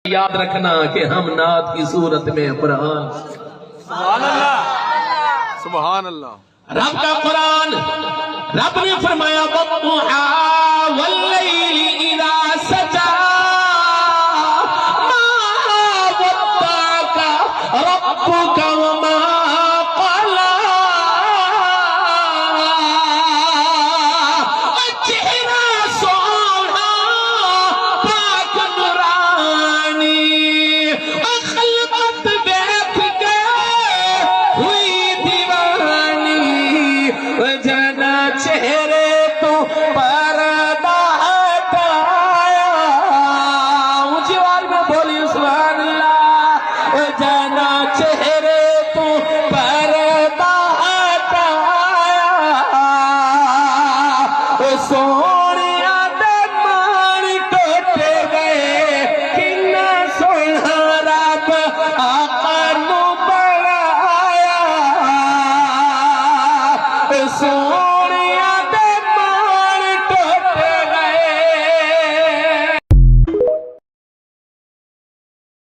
یاد رکھنا کہ ہم نعت کی صورت میں قرآن سبحان اللہ سبحان اللہ رب کا قرآن رب نے فرمایا وَالضُّحَىٰ وَاللَّيْلِ إِذَا سَجَىٰ مَا وَدَّعَكَ رَبُّكَ وَمَا قَلَىٰ چہرہ سونا پاک نورانی خلقت بیٹھ کے ہوئی دیوانی جنا چہرے تو پردہ ہٹایا اونچی آواز میں بولی سبحان اللہ جنا چہرے تو پردہ ہٹایا سونیا دمان ٹوٹے گئے کنا سونا رب آقا نو بڑھایا